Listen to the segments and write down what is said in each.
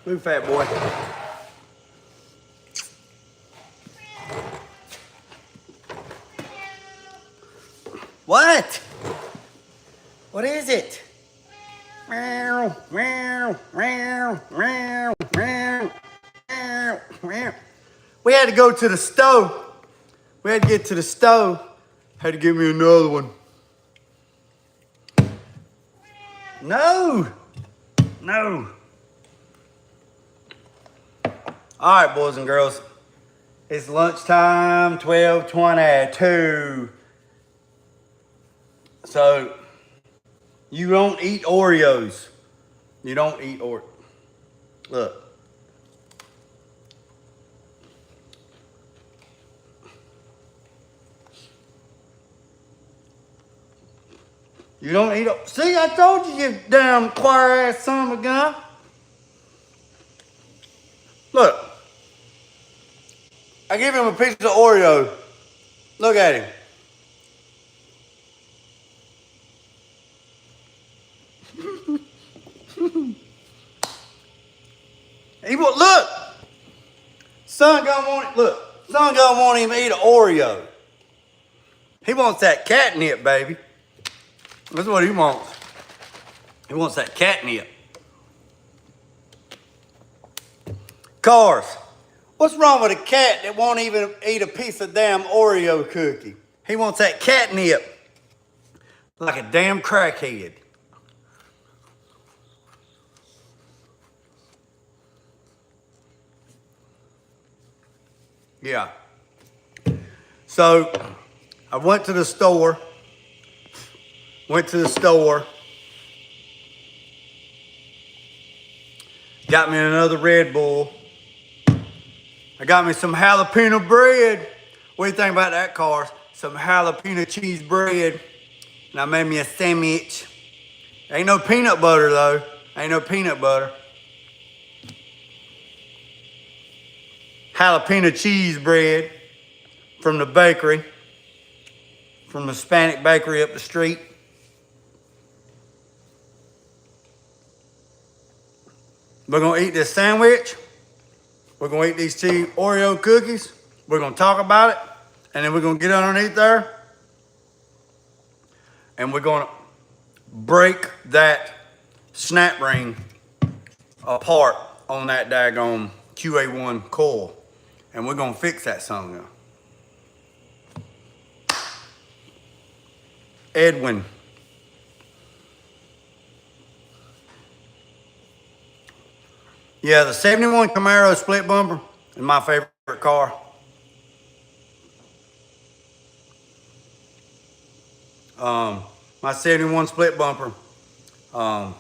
Move, fat boy. What? What is it? Meow, meow, meow, meow, meow, meow, meow. We had to go to the stove. We had to get to the stove. Had to give me another one. No. No. All right, boys and girls. It's lunchtime, 12:22. So, you don't eat Oreos. You don't eat Oreos. Look. You don't eat. See, I told you, you damn choir ass son of a gun. Look. I give him a piece of Oreo. Look at him. He won't look. Son gonna want it. Look, son gonna want him to eat an Oreo. He wants that catnip, baby. That's what he wants. He wants that catnip. Cars. What's wrong with a cat that won't even eat a piece of damn Oreo cookie? He wants that catnip. Like a damn crackhead. Yeah. So, I went to the store. Got me another Red Bull. I got me some jalapeno bread. What do you think about that, Cars? Some jalapeno cheese bread. And I made me a sandwich. Ain't no peanut butter, though. Ain't no peanut butter. Jalapeno cheese bread from the bakery. From the Hispanic bakery up the street. We're gonna eat this sandwich. We're gonna eat these two Oreo cookies. We're gonna talk about it. And then we're gonna get underneath there. And we're gonna break that snap ring apart on that daggone QA1 coil. And we're gonna fix that something. Edwin. Yeah, the 71 Camaro split bumper is my favorite car. My 71 split bumper. I've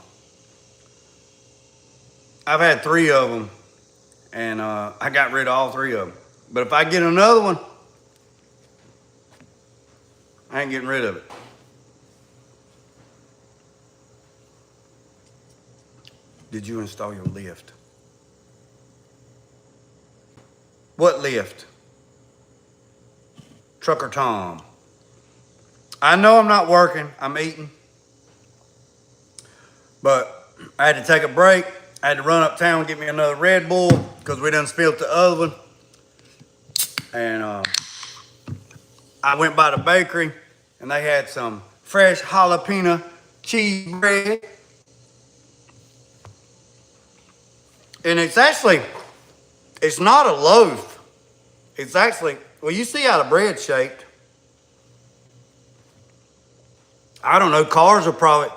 had 3 of them, and I got rid of all 3 of them. But if I get another one, I ain't getting rid of it. Did you install your lift? What lift? Trucker Tom. I know I'm not working, I'm eating. But I had to take a break. I had to run uptown and get me another Red Bull because we done spilled the other one. And I went by the bakery and they had some fresh jalapeno cheese bread. And it's not a loaf. It's actually, well, you see how the bread's shaped. I don't know, cars would probably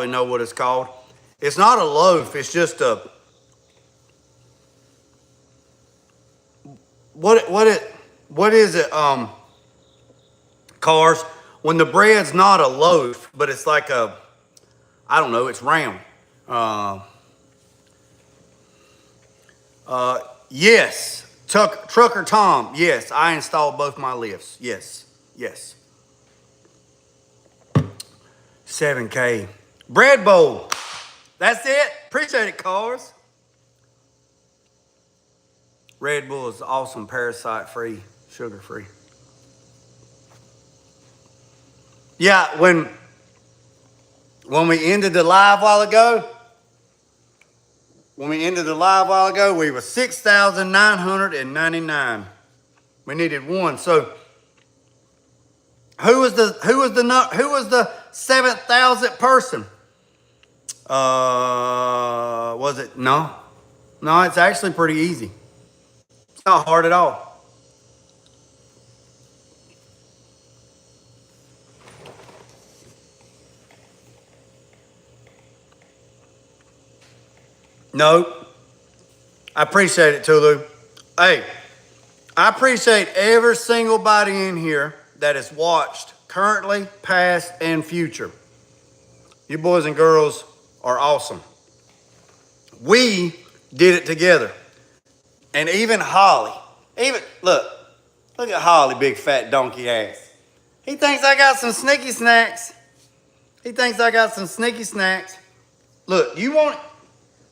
know what it's called. It's not a loaf, it's just a, what is it, Cars? When the bread's not a loaf, but it's like a, I don't know, it's round. Yes, Trucker Tom, yes, I installed both my lifts, yes. 7K. Bread bowl, that's it, appreciate it, Cars. Red Bull is awesome, parasite-free, sugar-free. Yeah, when we ended the live a while ago, when we ended the live a while ago, we were 6,999. We needed one. So who was the 7,000th person? Was it? No, it's actually pretty easy. It's not hard at all. No, I appreciate it, Tulu. Hey, I appreciate every single body in here that has watched currently, past, and future. You boys and girls are awesome. We did it together. And even Holly, look at Holly, big fat donkey ass. He thinks I got some sneaky snacks. Look, you want it?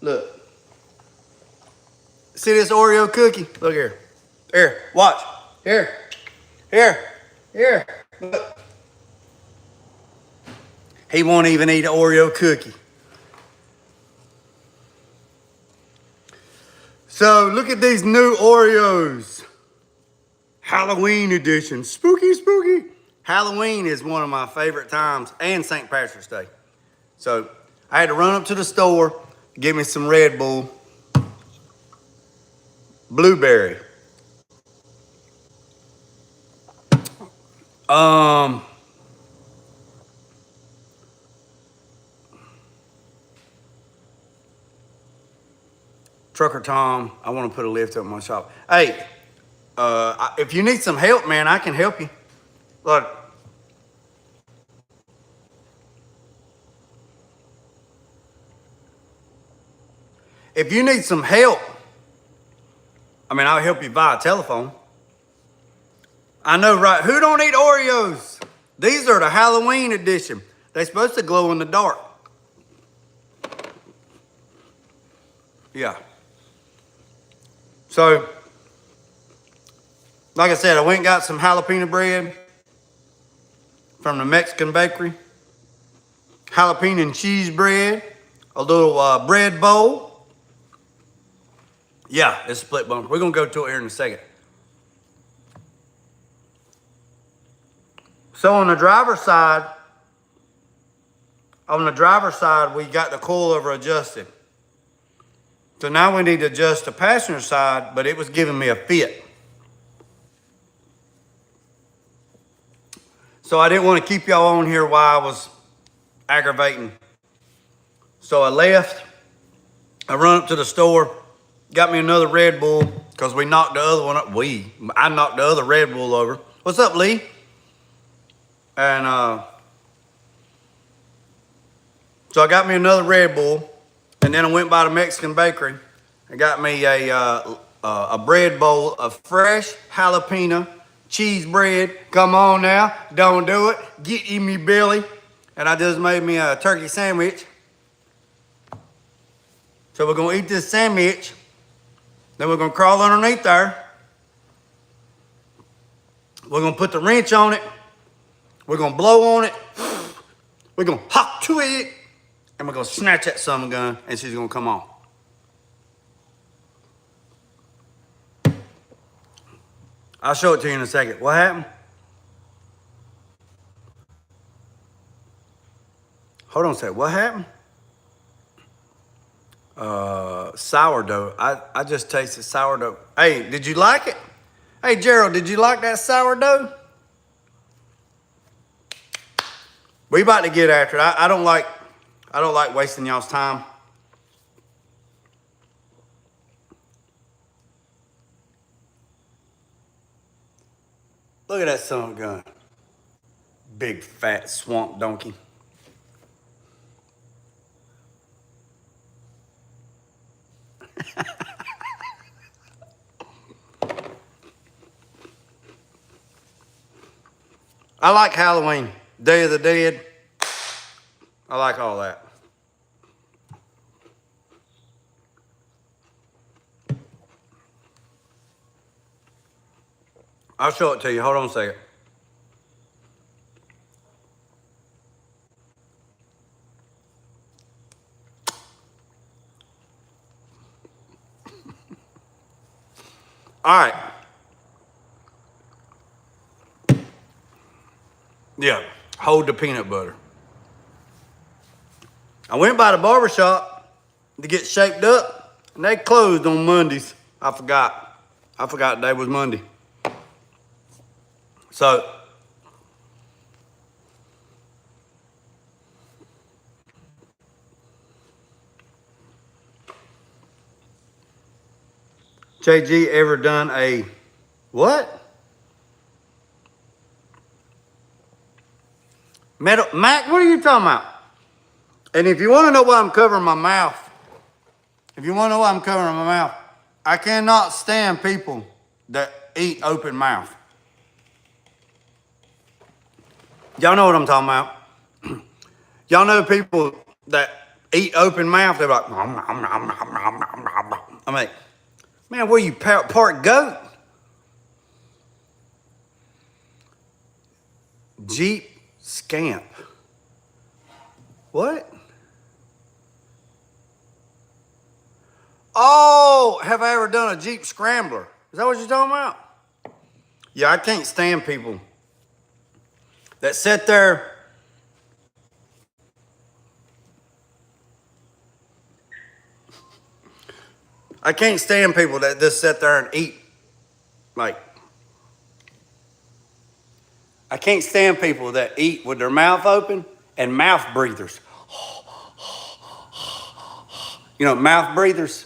Look. See this Oreo cookie? Look here. Here, watch. Here. Look. He won't even eat an Oreo cookie. So look at these new Oreos. Halloween edition. Spooky. Halloween is one of my favorite times, and St. Patrick's Day. So I had to run up to the store, get me some Red Bull. Blueberry. Trucker Tom, I want to put a lift up my shop. Hey, if you need some help, man, I can help you. Look. If you need some help, I'll help you via telephone. I know, right? Who don't eat Oreos? These are the Halloween edition. They're supposed to glow in the dark. Yeah. So, like I said, I went and got some jalapeno bread from the Mexican bakery. Jalapeno and cheese bread. A little bread bowl. Yeah, it's a split bumper. We're going to go to it here in a second. So on the driver's side, we got the coilover adjusted. So now we need to adjust the passenger side, but it was giving me a fit. So I didn't want to keep y'all on here while I was aggravating. So I left. I run up to the store, got me another Red Bull, because we knocked the other one up. I knocked the other Red Bull over. What's up, Lee? And so I got me another Red Bull, and then I went by the Mexican bakery and got me a bread bowl of fresh jalapeno cheese bread. Come on now, don't do it. Get in me belly. And I just made me a turkey sandwich. So we're gonna eat this sandwich. Then we're gonna crawl underneath there. We're gonna put the wrench on it. We're gonna blow on it. We're gonna hop to it. And we're gonna snatch that summer gun and she's gonna come on. I'll show it to you in a second. What happened? Hold on a second. What happened? Sourdough. I just tasted sourdough. Hey, did you like it? Hey, Gerald, did you like that sourdough? We about to get after it. I don't like wasting y'all's time. Look at that son of a gun. Big fat swamp donkey. I like Halloween, Day of the Dead. I like all that. I'll show it to you. Hold on a second. All right. Yeah, hold the peanut butter. I went by the barber shop to get shaped up, and they closed on Mondays. I forgot. I forgot today was Monday. So, JG ever done a what? Metal Mac, what are you talking about? And if you want to know why I'm covering my mouth, I cannot stand people that eat open mouth. Y'all know what I'm talking about. Y'all know people that eat open mouth, they're like, nom, nom, nom, nom, nom, nom, nom. I'm like, man, where you part goat? Jeep scamp. What? Oh, have I ever done a Jeep scrambler? Is that what you're talking about? Yeah, I can't stand people that sit there. I can't stand people that just sit there and eat. Like, I can't stand people that eat with their mouth open and mouth breathers. You know, mouth breathers.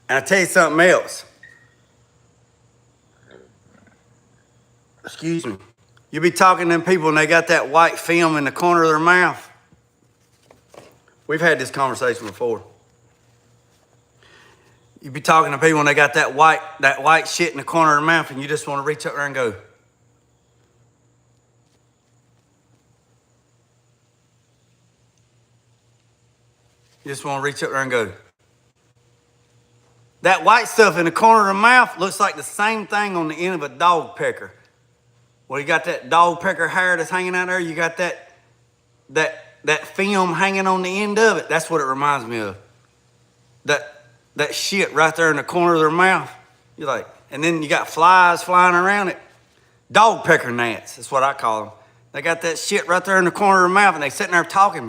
And I tell you something else. Excuse me. You be talking to them people and they got that white film in the corner of their mouth. We've had this conversation before. You be talking to people and they got that white shit in the corner of their mouth and you just want to reach up there and go. You just want to reach up there and go. That white stuff in the corner of the mouth looks like the same thing on the end of a dog pecker. Well, you got that dog pecker hair that's hanging out there. You got that film hanging on the end of it. That's what it reminds me of. That shit right there in the corner of their mouth. You're like, and then you got flies flying around it. Dog pecker gnats, that's what I call them. They got that shit right there in the corner of their mouth and they sitting there talking.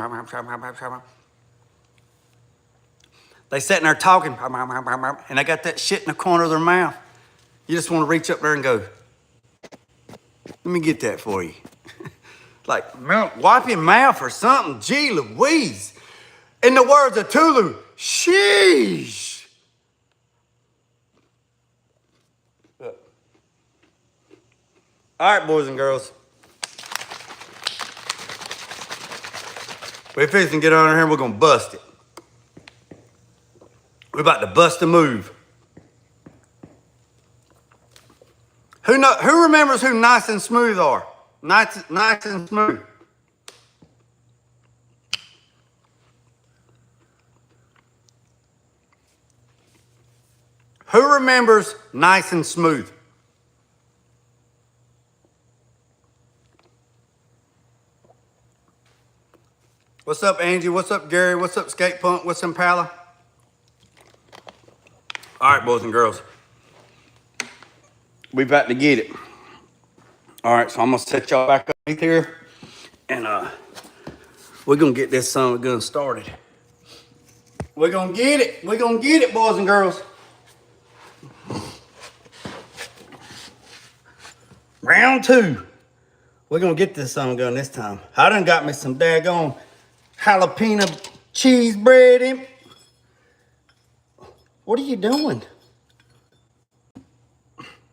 They sitting there talking and they got that shit in the corner of their mouth. You just want to reach up there and go, let me get that for you. Like, wipe your mouth or something. Gee Louise. In the words of Tulu, sheesh. All right, boys and girls. We're fixing to get on here and we're going to bust it. We're about to bust a move. Who remembers who Nice and Smooth are? Nice and Smooth. Who remembers Nice and Smooth? What's up, Angie? What's up, Gary? What's up, Skate Punk? What's Impala? All right, boys and girls. We about to get it. All right, so I'm gonna set y'all back up here, and we're gonna get this son of a gun started. We're gonna get it. We're gonna get it, boys and girls. Round 2. We're gonna get this son of a gun this time. I done got me some daggone jalapeno cheese bread in. What are you doing?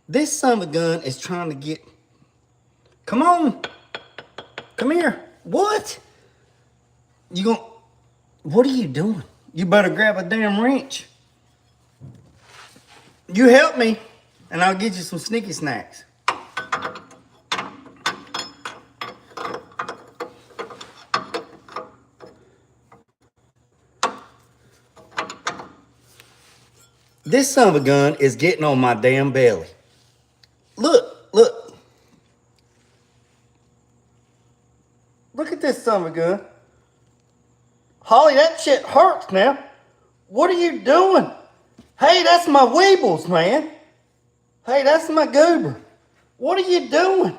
This son of a gun is trying to get... Come on. Come here. What? You gonna... What are you doing? You better grab a damn wrench. You help me, and I'll get you some sneaky snacks. This son of a gun is getting on my damn belly. Look, look. Look at this son of a gun. Holly, that shit hurts now. What are you doing? Hey, that's my Weebles, man. Hey, that's my goober. What are you doing?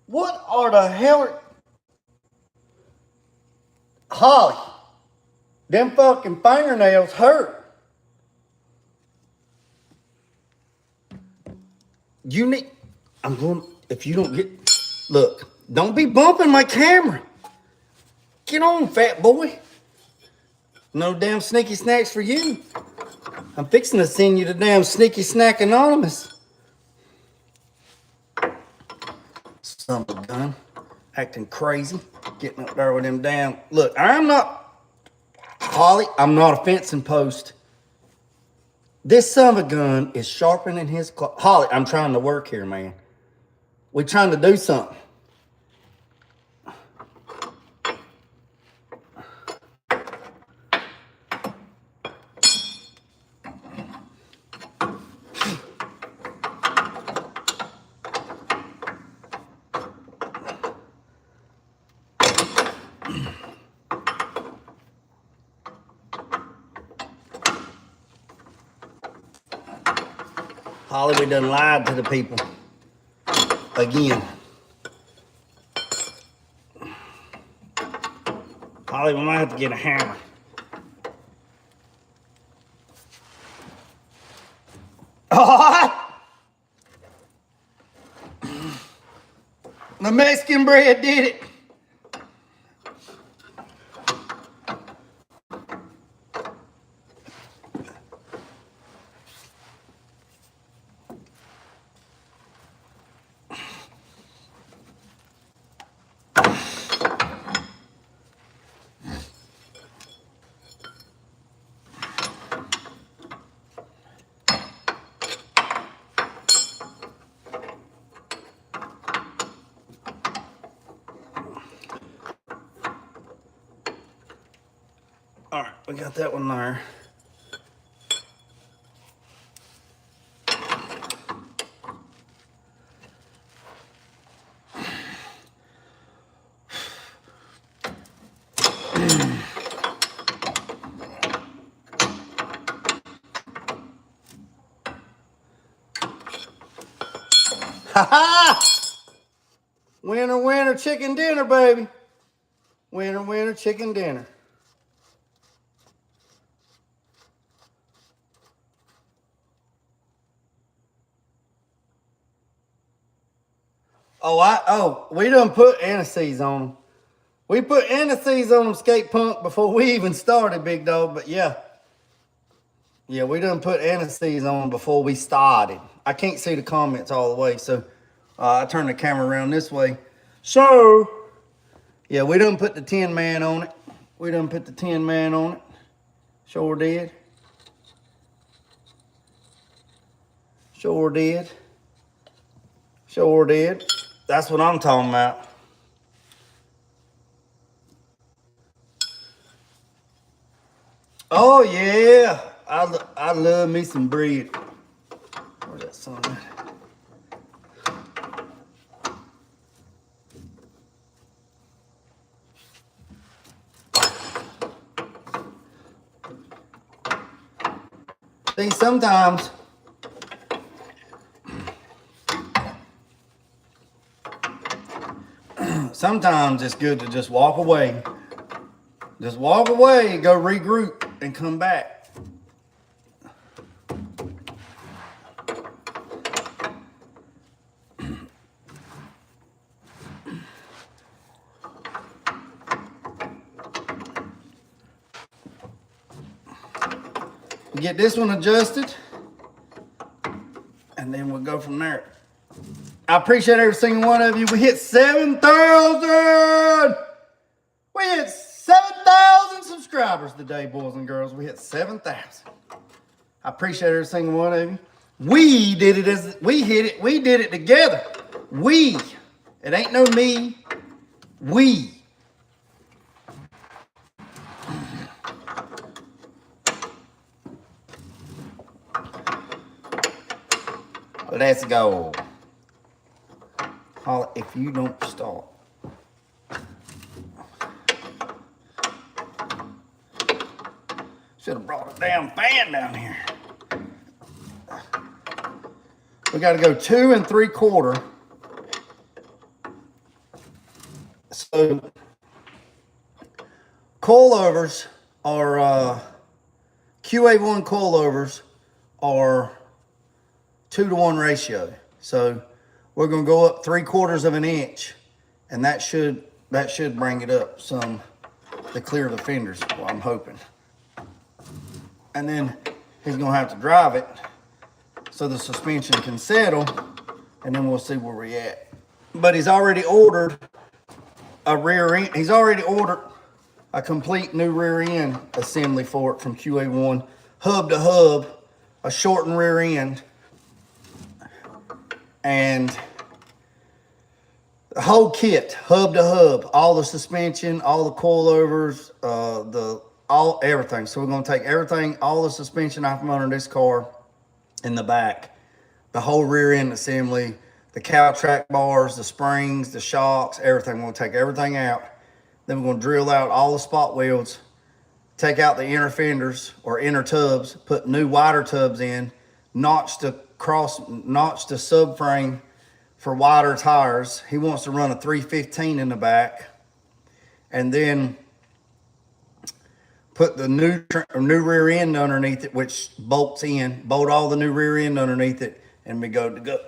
What are the hell? Holly, them fucking fingernails hurt. You need, I'm going, if you don't get, look, don't be bumping my camera. Get on, fat boy. No damn sneaky snacks for you. I'm fixing to send you the damn Sneaky Snack Anonymous. Son of a gun. Acting crazy. Getting up there with them damn. Look, I'm not, Holly, I'm not a fencing post. This son of a gun is sharpening his claw. Holly, I'm trying to work here, man. We're trying to do something. Holly, we done lied to the people. Again. Holly, we might have to get a hammer. The Mexican bread did it. All right, we got that one there. Ha ha! Winner, winner, chicken dinner, baby. Winner, winner, chicken dinner. We done put anti-seize on them. We put anti-seize on them, skate punk, before we even started, big dog. But yeah. Yeah, we done put anti-seize on them before we started. I can't see the comments all the way, so I turn the camera around this way. So, yeah, we done put the Tin Man on it. We done put the Tin Man on it. Sure did. Sure did. Sure did. That's what I'm talking about. Oh, yeah. I love me some bread. Where's that son at? See, sometimes it's good to just walk away. Just walk away, go regroup, and come back. Get this one adjusted, and then we'll go from there. I appreciate every single one of you. We hit 7,000. We hit 7,000 subscribers today, boys and girls. We hit 7,000. I appreciate every single one of you. We did it we hit it. We did it together. We. It ain't no me. We. Let's go. Holla if you don't start. Should have brought a damn fan down here. We got to go 2 3/4. So coilovers are QA1 coilovers are 2-to-1 ratio. So we're going to go up 3/4 of an inch, and that should bring it up some to clear the fenders. Well, I'm hoping. And then he's going to have to drive it so the suspension can settle, and then we'll see where we're at. But he's already ordered a rear end. He's already ordered a complete new rear end assembly for it from QA1, hub to hub, a shortened rear end, and the whole kit, hub to hub, all the suspension, all the coilovers, everything. So we're gonna take everything, all the suspension out from under this car in the back, the whole rear end assembly, the cow track bars, the springs, the shocks, everything. We're gonna take everything out. Then we're gonna drill out all the spot welds, take out the inner fenders or inner tubs, put new wider tubs in, notch the subframe for wider tires. He wants to run a 315 in the back, and then put the new rear end underneath it, which bolts in, bolt all the new rear end underneath it, and we go to go.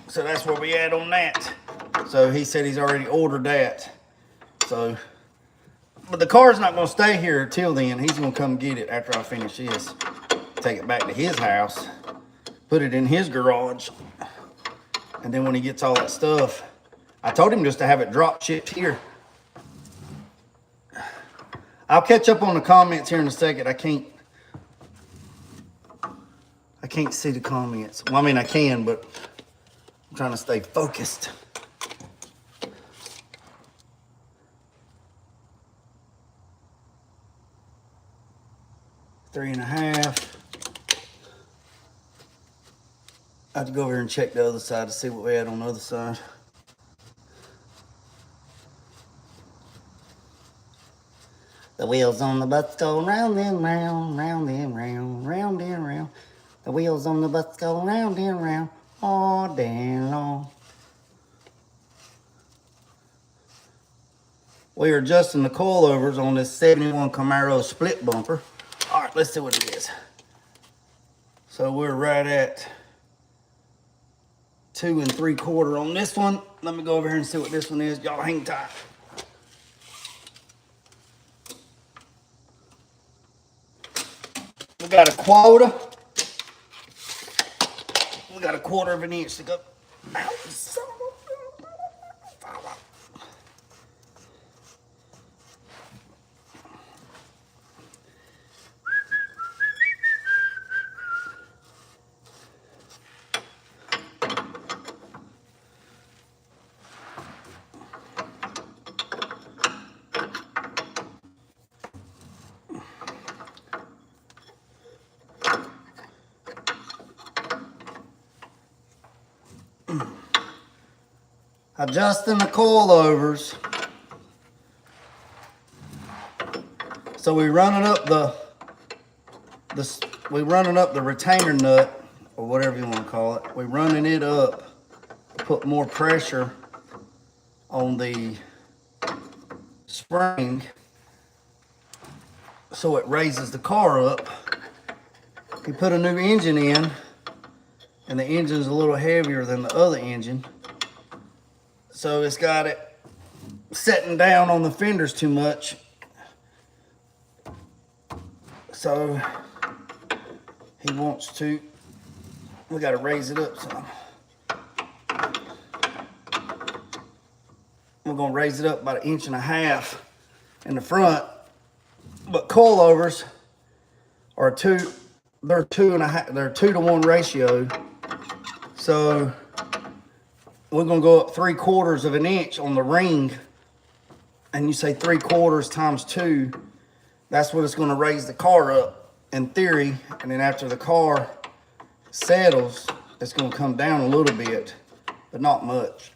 So that's where we at on that. So he said he's already ordered that. So, but the car's not gonna stay here till then. He's gonna come get it after I finish this, take it back to his house, put it in his garage. And then when he gets all that stuff, I told him just to have it drop shipped here. I'll catch up on the comments here in a second. I can't see the comments. Well, I mean, I can, but I'm trying to stay focused. Three and a half. I have to go over here and check the other side to see what we had on the other side. The wheels on the bus go round and round, round and round, round and round. The wheels on the bus go round and round all day long. We are adjusting the coilovers on this 71 Camaro split bumper. All right, let's see what it is. So we're right at 2 3/4 on this one. Let me go over here and see what this one is. Y'all hang tight. We got a quota. We got a 1/4 of an inch to go. Ow, son of a... Adjusting the coilovers. So we're running up the retainer nut, or whatever you want to call it. We're running it up to put more pressure on the spring so it raises the car up. We put a new engine in, and the engine's a little heavier than the other engine. So it's got it setting down on the fenders too much. So he wants to, we got to raise it up some. We're going to raise it up about 1.5 inches in the front. But coilovers are they're 2-to-1 ratio. So we're gonna go up 3/4 of an inch on the ring, and you say 3/4 times 2, that's what it's gonna raise the car up in theory. And then after the car settles, it's gonna come down a little bit, but not much.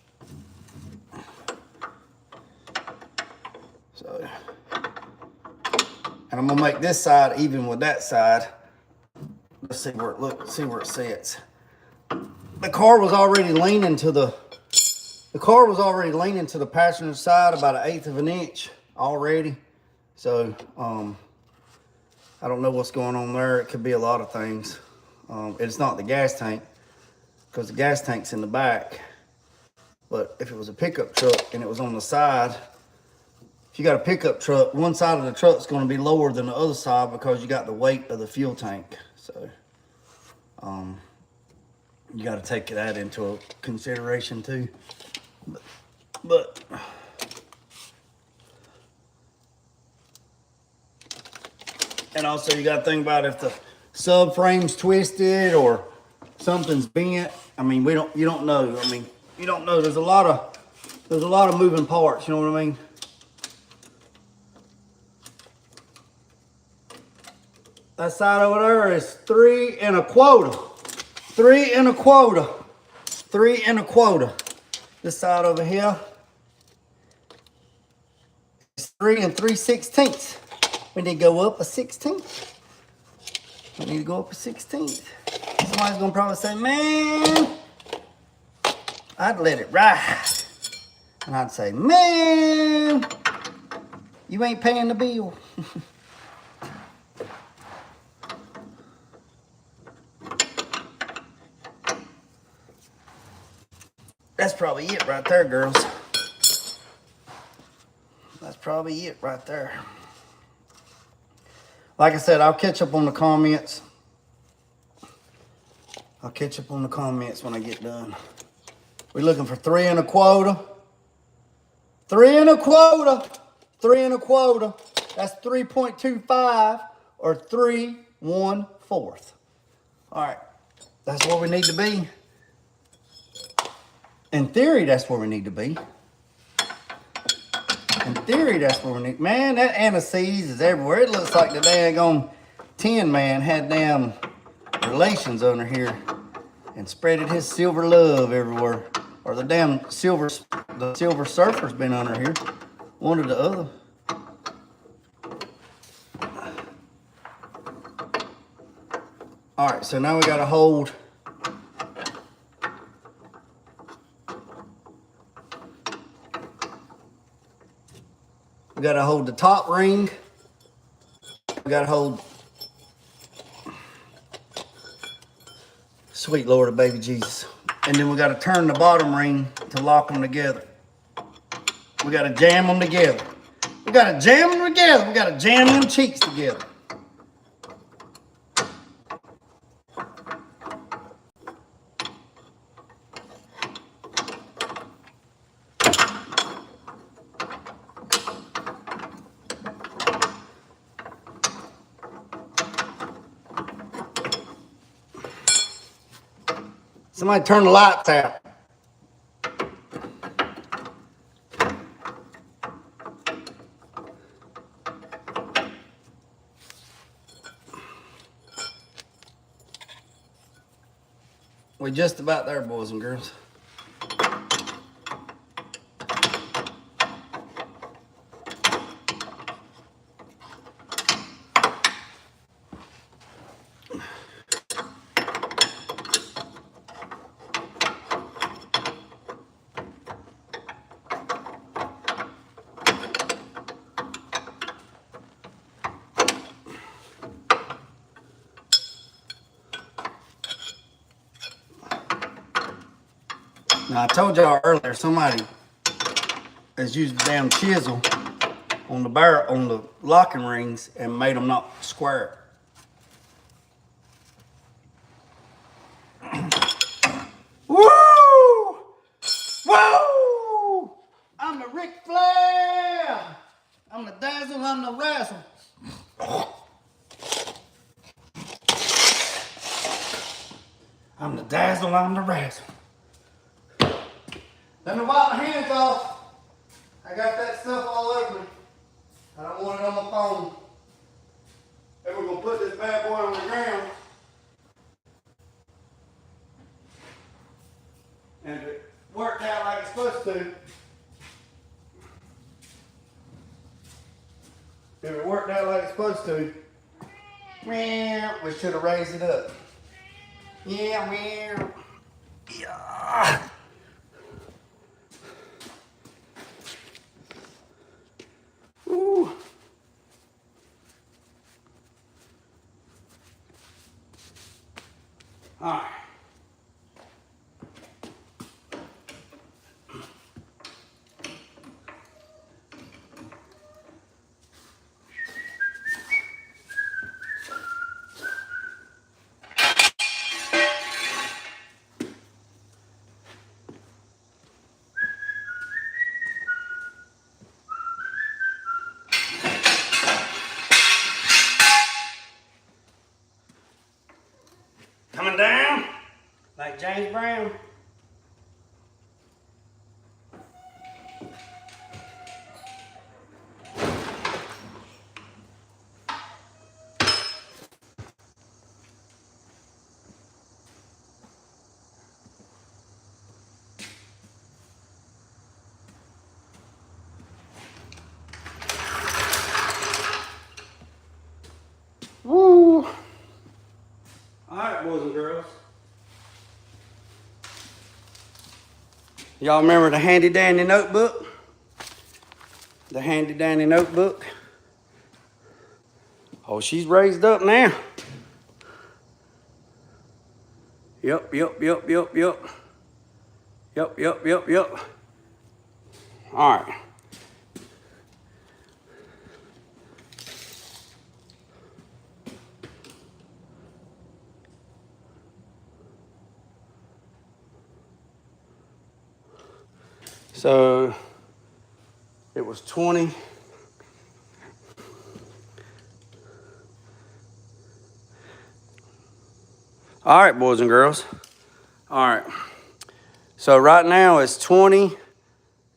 So And I'm gonna make this side even with that side. Let's see where it looks, see where it sits. The car was already leaning to the passenger side about 1/8 of an inch already. So I don't know what's going on there. It could be a lot of things. It's not the gas tank, because the gas tank's in the back. But if it was a pickup truck and it was on the side, if you got a pickup truck, one side of the truck's going to be lower than the other side because you got the weight of the fuel tank. So you got to take that into consideration too. But and also you got to think about if the subframe's twisted or something's bent. I mean, you don't know. I mean, you don't know. There's a lot of moving parts. You know what I mean? That side over there is 3 1/4. 3 1/4. 3 1/4. This side over here is 3 3/16. We need to go up a 16th. We need to go up a 16th. Somebody's gonna probably say, man, I'd let it ride. And I'd say, man, you ain't paying the bill. That's probably it right there, girls. That's probably it right there. Like I said, I'll catch up on the comments. I'll catch up on the comments when I get done. We're looking for 3 1/4. 3 1/4. 3 1/4. That's 3.25 or 3 1/4. All right, that's where we need to be. In theory, that's where we need to be. In theory, that's where we need. Man, that anti-seize is everywhere. It looks like the daggone Tin Man had damn relations under here and spreaded his silver love everywhere. Or the damn Silver Surfer's been under here. One or the other. All right, so now we got to hold. We got to hold the top ring. We got to hold. Sweet Lord of baby Jesus. And then we got to turn the bottom ring to lock them together. We got to jam them together. We got to jam them together. We got to jam them cheeks together. Somebody turn the lights out. We're just about there, boys and girls. Now, I told y'all earlier, somebody has used a damn chisel on the locking rings and made them not square. Woo! Woo! I'm the Ric Flair! I'm the dazzle, I'm the razzle. I'm the dazzle, I'm the razzle. Let me wipe my hands off. I got that stuff all over me. I don't want it on my phone. Then we're going to put this bad boy on the ground. And if it worked out like it's supposed to, If it worked out like it's supposed to, we should have raised it up. Yeah. Ooh. All right. Coming down like James Brown. Woo! All right, boys and girls. Y'all remember the handy dandy notebook? The handy dandy notebook. Oh, she's raised up now. Yep. All right. So it was 20. All right, boys and girls. All right. So right now it's 20.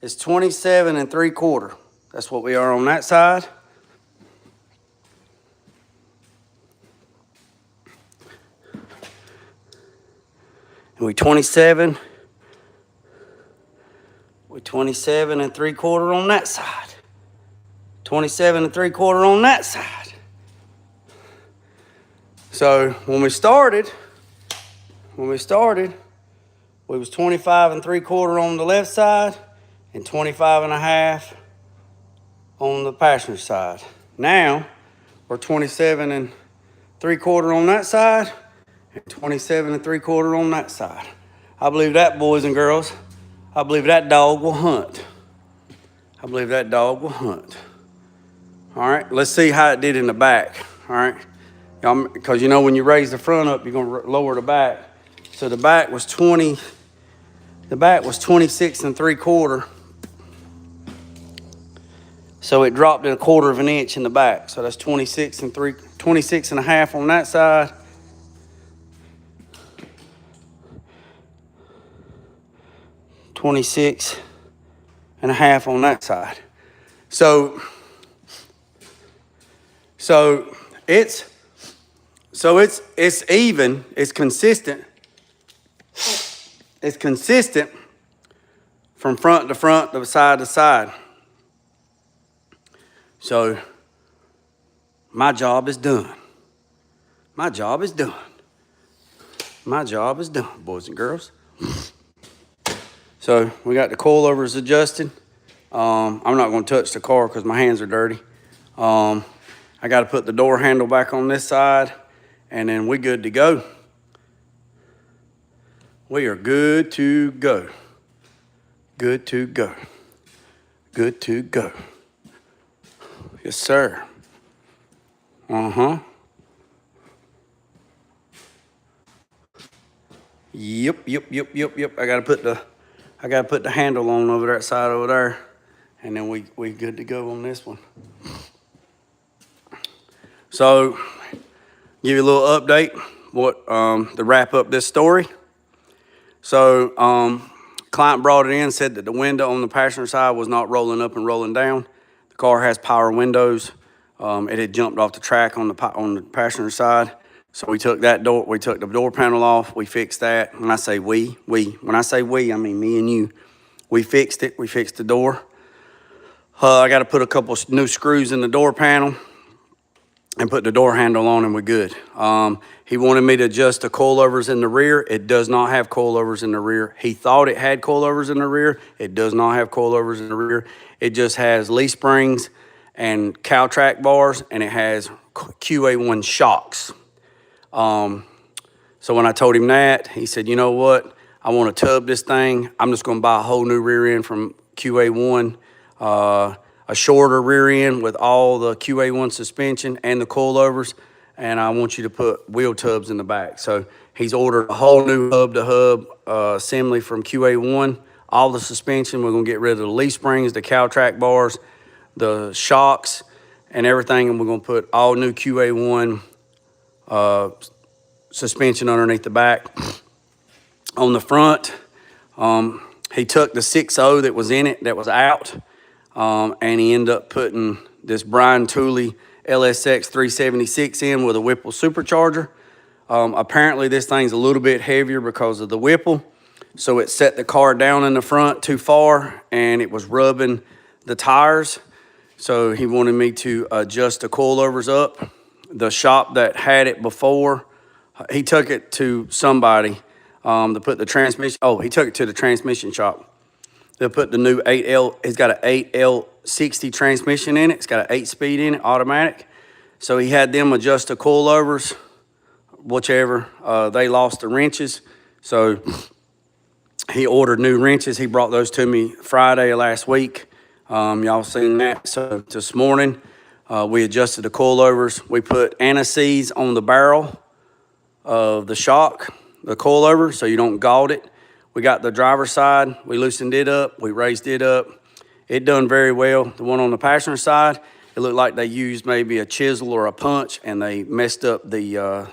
It's 27 3/4. That's what we are on that side. And we 27 3/4 on that side. 27 3/4 on that side. So when we started, we was 25 3/4 on the left side and 25 1/2 on the passenger side. Now we're 27 3/4 on that side and 27 3/4 on that side. I believe that, boys and girls. I believe that dog will hunt. All right, let's see how it did in the back. All right, because you know when you raise the front up, you're gonna lower the back. So the back was 26 3/4. So it dropped in 1/4 of an inch in the back. So that's 26 1/2 on that side. $26 1/2 on that side. So it's even, it's consistent. It's consistent from front to front, to side to side. So my job is done. My job is done, boys and girls. So we got the coilovers adjusted. I'm not going to touch the car because my hands are dirty. I got to put the door handle back on this side, and then we're good to go. We are good to go. Good to go. Good to go. Yes, sir. Yep. I gotta put the handle on over that side over there, and then we good to go on this one. So, give you a little update to wrap up this story. So, client brought it in, said that the window on the passenger side was not rolling up and rolling down. The car has power windows. It had jumped off the track on the passenger side. So we took the door panel off. We fixed that. When I say we, I mean me and you. We fixed it. We fixed the door. I got to put a couple new screws in the door panel and put the door handle on, and we're good. He wanted me to adjust the coilovers in the rear. It does not have coilovers in the rear. He thought it had coilovers in the rear. It does not have coilovers in the rear. It just has leaf springs and cow track bars, and it has QA1 shocks. So when I told him that, he said, you know what? I want to tub this thing. I'm just going to buy a whole new rear end from QA1, a shorter rear end with all the QA1 suspension and the coilovers, and I want you to put wheel tubs in the back. So he's ordered a whole new hub-to-hub assembly from QA1, all the suspension. We're going to get rid of the leaf springs, the cow track bars, the shocks, and everything, and we're going to put all new QA1 suspension underneath the back. On the front, he took the 6.0 that was in it, that was out, and he ended up putting this Brian Tooley LSX 376 in with a Whipple supercharger. Apparently this thing's a little bit heavier because of the Whipple, so it set the car down in the front too far and it was rubbing the tires. So he wanted me to adjust the coilovers up. The shop that had it before, he took it to somebody to put the transmission. Oh, he took it to the transmission shop. They'll put the new 8L, it's got an 8L60 transmission in it. It's got an 8-speed in it, automatic. So he had them adjust the coilovers, whichever. They lost the wrenches. So he ordered new wrenches. He brought those to me Friday of last week. Y'all seen that. So this morning, we adjusted the coilovers. We put anti-seize on the barrel of the shock, the coilover, so you don't gald it. We got the driver's side, we loosened it up, we raised it up. It done very well. The one on the passenger side, it looked like they used maybe a chisel or a punch and they messed up the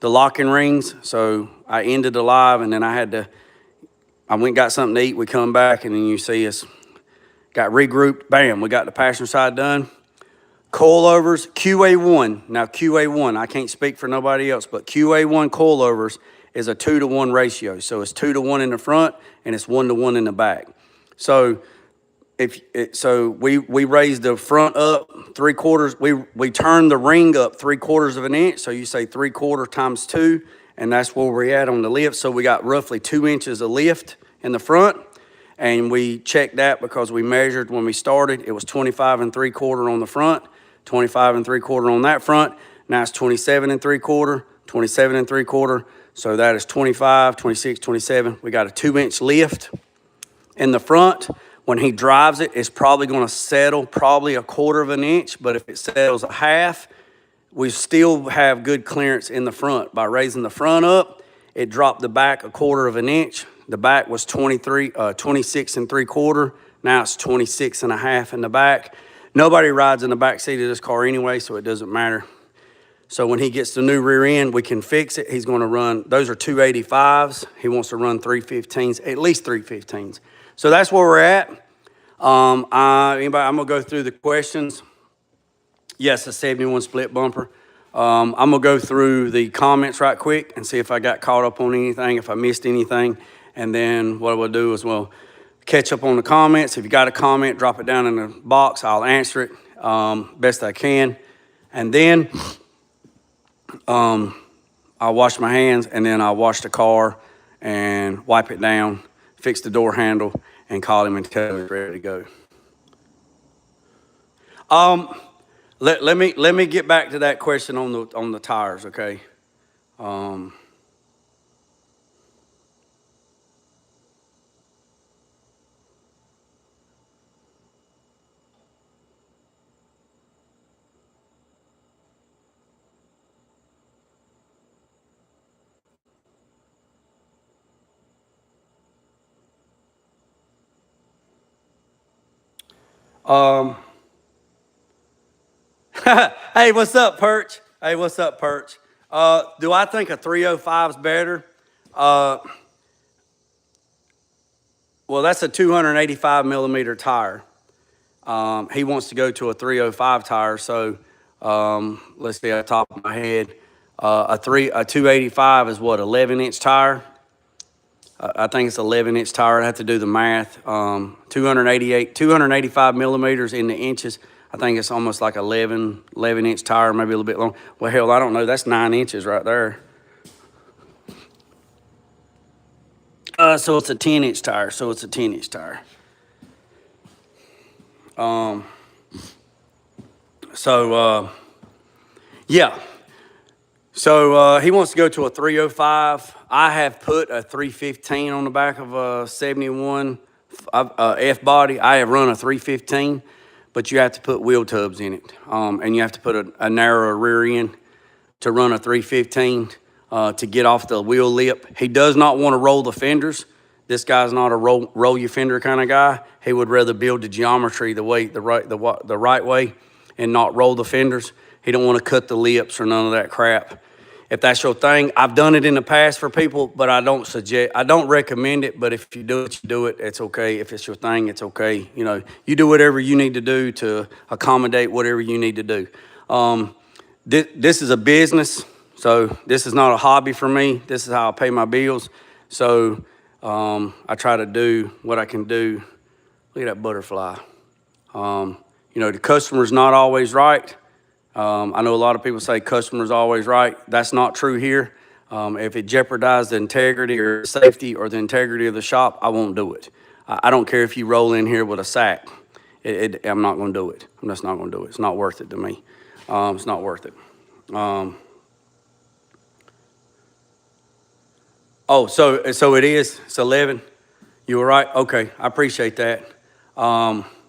locking rings. So I ended the live, and then I went and got something to eat. We come back and then you see us got regrouped. Bam, we got the passenger side done. Coilovers, QA1. Now QA1, I can't speak for nobody else, but QA1 coilovers is a 2-to-1 ratio. So it's 2-to-1 in the front and it's 1-to-1 in the back. So we raised the front up 3/4. We turned the ring up 3/4 of an inch. So you say 3/4 times 2, and that's where we're at on the lift. So we got roughly 2 inches of lift in the front. And we checked that because we measured when we started. It was 25 3/4 on the front, 25 3/4 on that front. Now it's 27 3/4, 27 3/4. So that is 25, 26, 27. We got a 2-inch lift in the front. When he drives it, it's probably going to settle probably 1/4 of an inch. But if it settles a half, we still have good clearance in the front. By raising the front up, it dropped the back 1/4 of an inch. The back was 26 3/4. Now it's 26 1/2 in the back. Nobody rides in the back seat of this car anyway, so it doesn't matter. So when he gets the new rear end, we can fix it. He's going to run, those are 285s. He wants to run 315s, at least 315s. So that's where we're at. I'm going to go through the questions. Yes, a 71 split bumper. I'm going to go through the comments right quick and see if I got caught up on anything, if I missed anything. And then what we'll do is we'll catch up on the comments. If you got a comment, drop it down in the box. I'll answer it best I can. And then I'll wash my hands, and then I'll wash the car and wipe it down, fix the door handle, and call him and tell him it's ready to go. Let me get back to that question on the tires, okay? Hey, what's up, Perch? Hey, what's up, Perch? Do I think a 305 is better? Well, that's a 285 millimeter tire. He wants to go to a 305 tire, so let's see, off the top of my head, a 285 is what, 11-inch tire? I think it's 11-inch tire. I have to do the math. 285 millimeters in the inches. I think it's almost like 11-inch tire, maybe a little bit long. Well, hell, I don't know. That's 9 inches right there. So it's a 10-inch tire. Yeah. So he wants to go to a 305. I have put a 315 on the back of a 71 F-body. I have run a 315, but you have to put wheel tubs in it. And you have to put a narrower rear end to run a 315 to get off the wheel lip. He does not want to roll the fenders. This guy's not a roll your fender kind of guy. He would rather build the geometry the right way and not roll the fenders. He don't want to cut the lips or none of that crap. If that's your thing, I've done it in the past for people, but I don't recommend it. But if you do it, you do it. It's okay. If it's your thing, it's okay. You know, you do whatever you need to do to accommodate whatever you need to do. This is a business, so this is not a hobby for me. This is how I pay my bills. So I try to do what I can do. Look at that butterfly. You know, the customer's not always right. I know a lot of people say customer's always right. That's not true here. If it jeopardizes the integrity or safety or the integrity of the shop, I won't do it. I don't care if you roll in here with a sack. I'm not going to do it. I'm just not going to do it. It's not worth it to me. It's not worth it. Oh, so it is. It's 11. You were right. Okay, I appreciate that.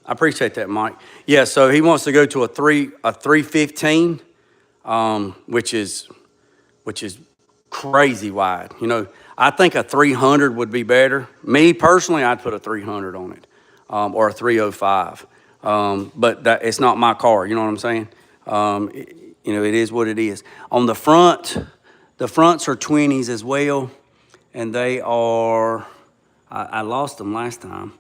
I appreciate that, Mike. Yeah, so he wants to go to a 315, which is crazy wide. You know, I think a 300 would be better. Me personally, I'd put a 300 on it, or a 305. But it's not my car. You know what I'm saying? You know, it is what it is. On the fronts are 20s as well, and they are. I lost them last time.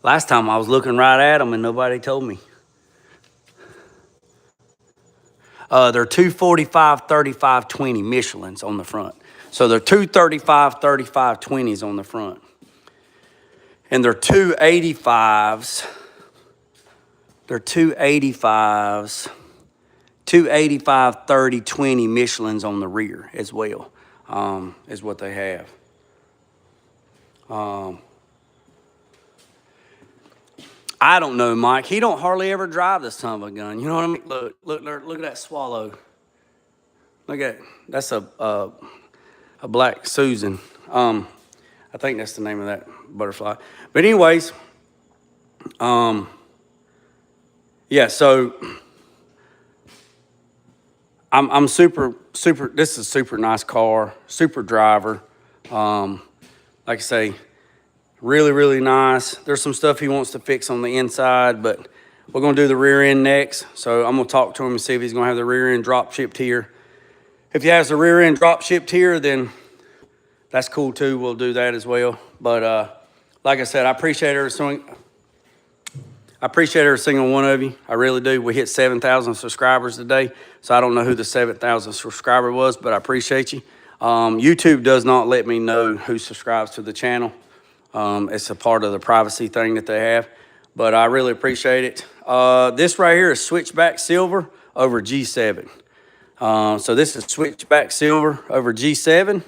Last time I was looking right at them and nobody told me. They're 245, 35, 20 Michelins on the front. So they're 235, 35, 20s on the front. And they're 285s. They're 285s. 285, 30, 20 Michelins on the rear as well, is what they have. I don't know, Mike. He don't hardly ever drive this son of a gun. You know what I mean? Look at that swallow. Look at that's a black Susan. I think that's the name of that butterfly. But anyways, yeah. So I'm super. This is a super nice car, super driver. Like I say. Really, really nice. There's some stuff he wants to fix on the inside, but we're going to do the rear end next. So I'm going to talk to him and see if he's going to have the rear end drop shipped here. If he has the rear end drop shipped here, then that's cool too. We'll do that as well. But like I said, I appreciate every single one of you. I really do. We hit 7,000 subscribers today, so I don't know who the 7,000 subscriber was, but I appreciate you. YouTube does not let me know who subscribes to the channel. It's a part of the privacy thing that they have, but I really appreciate it. This right here is switchback silver over G7. So this is switchback silver over G7,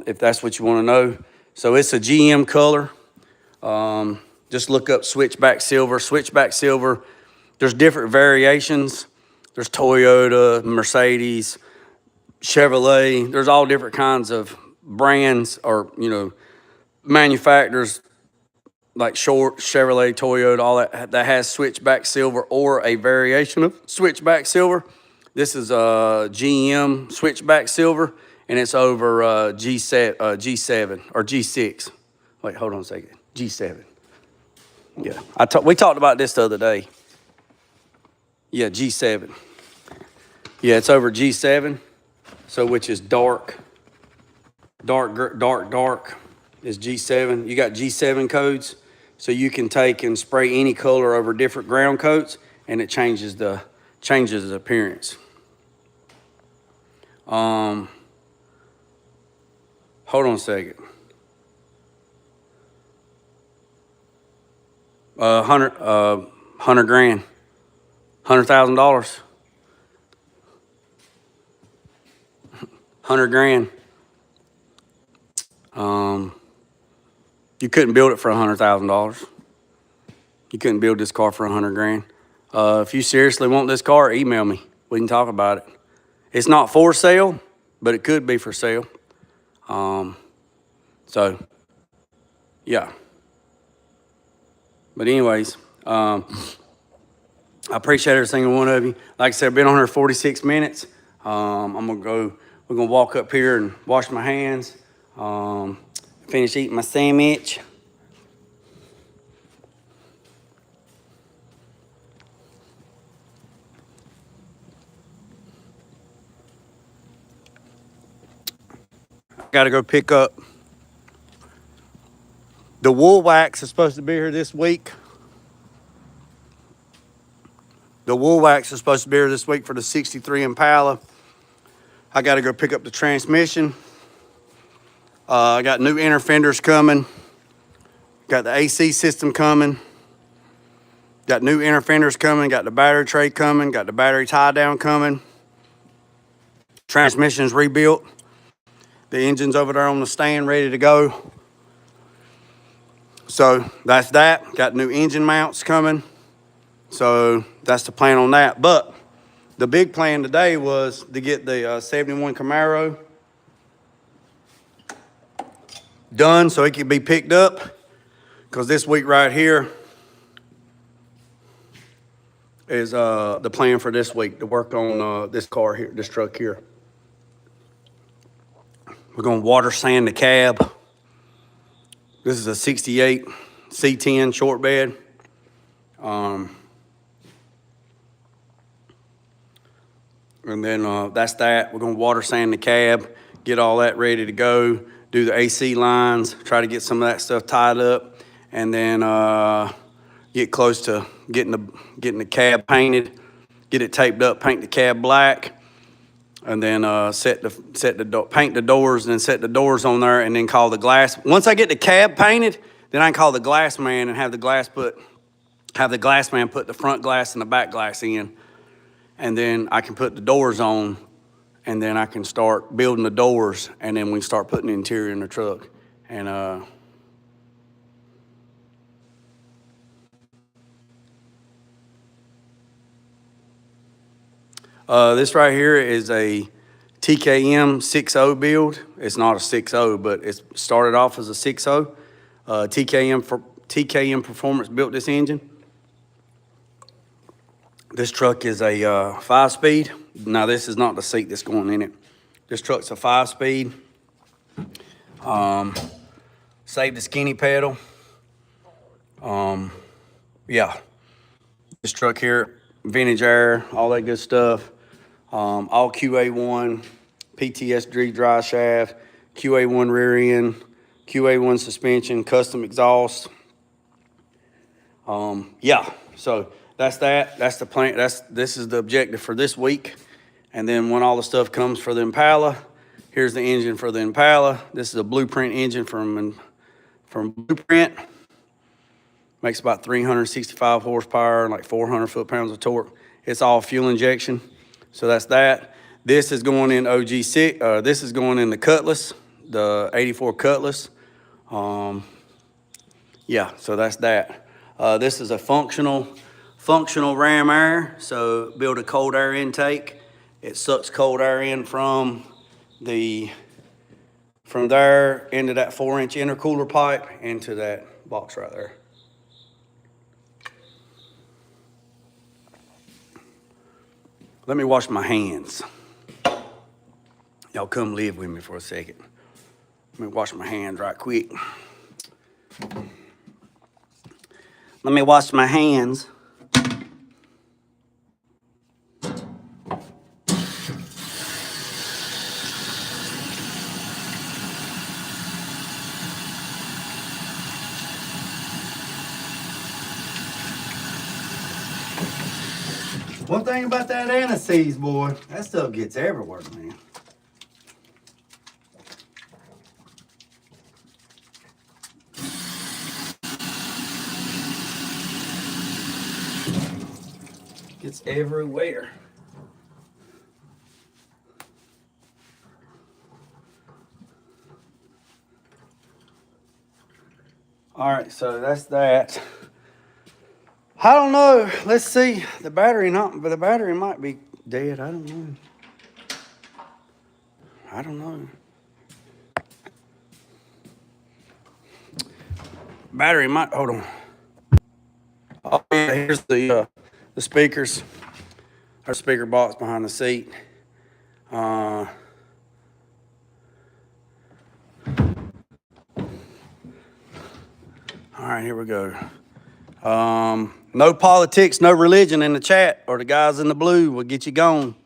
if that's what you want to know. So it's a GM color. Just look up switchback silver. Switchback silver, there's different variations. There's Toyota, Mercedes, Chevrolet. There's all different kinds of brands or, you know, manufacturers like Chevrolet, Toyota, all that has switchback silver or a variation of switchback silver. This is a GM switchback silver, and it's over G7 or G6. Wait, hold on a second. G7. Yeah, we talked about this the other day. Yeah, G7. Yeah, it's over G7, so which is dark is G7. You got G7 codes, so you can take and spray any color over different ground coats, and it changes the appearance. Hold on a second. 100 grand, $100,000, 100 grand. You couldn't build it for $100,000. You couldn't build this car for 100 grand. If you seriously want this car, email me. We can talk about it. It's not for sale, but it could be for sale. So, yeah. But anyways, I appreciate every single one of you. Like I said, I've been on here 46 minutes. We're gonna walk up here and wash my hands, finish eating my sandwich. Gotta go pick up the wool wax is supposed to be here this week. The wool wax is supposed to be here this week for the 63 Impala. I got to go pick up the transmission. I got new inner fenders coming. Got the AC system coming. Got new inner fenders coming. Got the battery tray coming. Got the battery tie down coming. Transmission's rebuilt. The engine's over there on the stand ready to go. So that's that. Got new engine mounts coming. So that's the plan on that. But the big plan today was to get the 71 Camaro done so it could be picked up. Because this week right here is the plan for this week to work on this car here, this truck here. We're going to water sand the cab. This is a 68 C10 short bed. And then that's that. We're going to water sand the cab, get all that ready to go, do the AC lines, try to get some of that stuff tied up, and then get close to getting the cab painted, get it taped up, paint the cab black, and then paint the doors, and then set the doors on there, and then call the glass. Once I get the cab painted, then I can call the glass man and have the glass man put the front glass and the back glass in. And then I can put the doors on, and then I can start building the doors, and then we can start putting the interior in the truck. And this right here is a TKM 6.0 build. It's not a 6.0, but it started off as a 6.0. TKM Performance built this engine. This truck is a 5-speed. Now, this is not the seat that's going in it. This truck's a 5-speed. Save the skinny pedal. Yeah. This truck here, vintage air, all that good stuff. All QA1, PTSD dry shaft, QA1 rear end, QA1 suspension, custom exhaust. Yeah, so that's that. That's the plan. This is the objective for this week. And then when all the stuff comes for the Impala, here's the engine for the Impala. This is a Blueprint engine from Blueprint. Makes about 365 horsepower and like 400 foot-pounds of torque. It's all fuel injection. So that's that. This is going in OG6. This is going in the Cutlass, the 84 Cutlass. Yeah, so that's that. This is a functional ram air. So build a cold air intake. It sucks cold air in from there into that 4-inch intercooler pipe into that box right there. Let me wash my hands. Y'all come live with me for a second. Let me wash my hands right quick. Let me wash my hands. One thing about that anise, boy, that stuff gets everywhere, man. It's everywhere. All right, so that's that. I don't know. Let's see. The battery might be dead. I don't know. I don't know. Battery might, hold on. Oh yeah, here's the speakers. Our speaker box behind the seat. All right, here we go. No politics, no religion in the chat, or the guys in the blue will get you gone.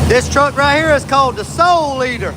This truck right here is called the Soul Eater.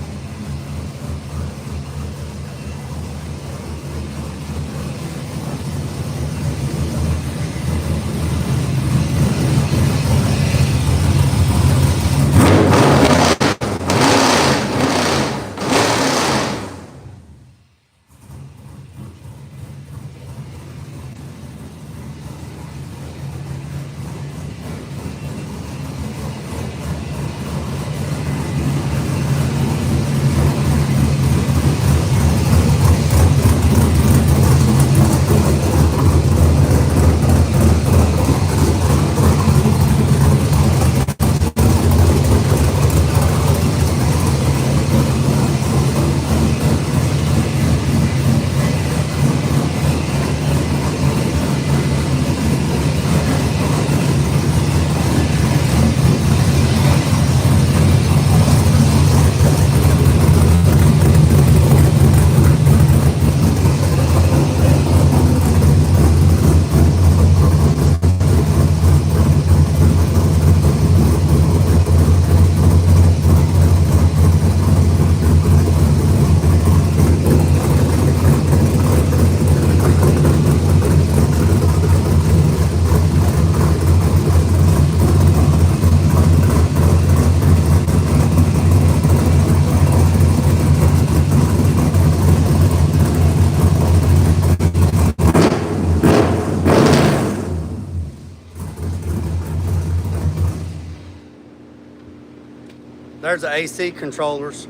There's the AC controllers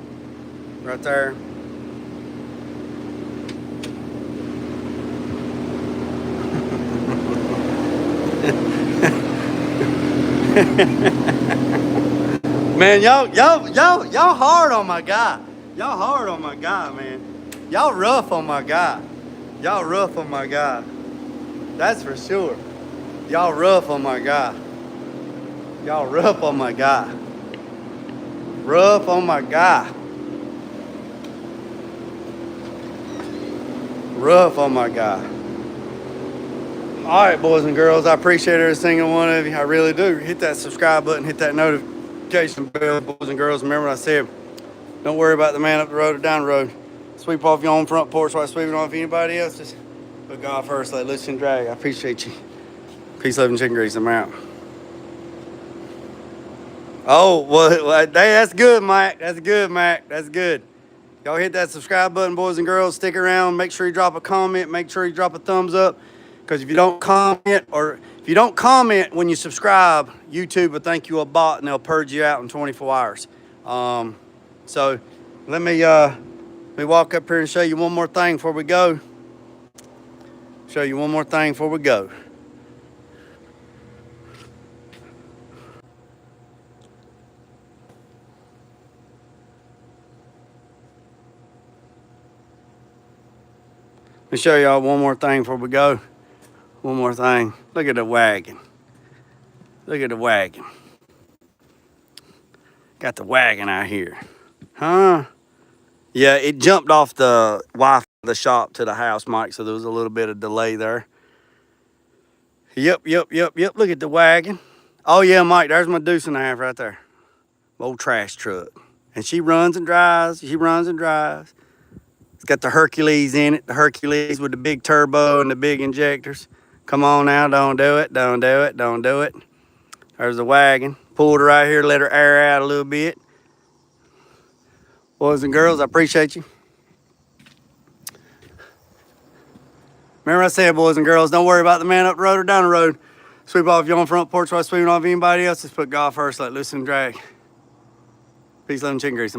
right there. Man, y'all hard on my guy. Y'all hard on my guy, man. Y'all rough on my guy. Y'all rough on my guy. That's for sure. Y'all rough on my guy. Y'all rough on my guy. Rough on my guy. Rough on my guy. All right, boys and girls, I appreciate every single one of you. I really do. Hit that subscribe button, hit that notification bell, boys and girls. Remember what I said, don't worry about the man up the road or down the road. Sweep off your own front porch while sweeping off anybody else's. Put God first, let loose and drag. I appreciate you. Peace, love, and chicken grease. I'm out. Oh, well, hey, that's good, Mike. That's good, Mac. That's good. Y'all hit that subscribe button, boys and girls. Stick around. Make sure you drop a comment. Make sure you drop a thumbs up. Because if you don't comment when you subscribe, YouTube will think you a bot and they'll purge you out in 24 hours. So let me walk up here and show you one more thing before we go. Show you one more thing before we go. Let me show y'all one more thing before we go. One more thing. Look at the wagon. Look at the wagon. Got the wagon out here. Huh? Yeah, it jumped off the Wi-Fi of the shop to the house, Mike, so there was a little bit of delay there. Yep. Look at the wagon. Oh, yeah, Mike, there's my deuce and a half right there. Old trash truck. And she runs and drives. It's got the Hercules in it. The Hercules with the big turbo and the big injectors. Come on now, don't do it. There's the wagon. Pulled her right here, let her air out a little bit. Boys and girls, I appreciate you. Remember I said, boys and girls, don't worry about the man up the road or down the road. Sweep off your own front porch while sweeping off anybody else. Just put God first, let loose and drag. Peace, love, and chicken grease.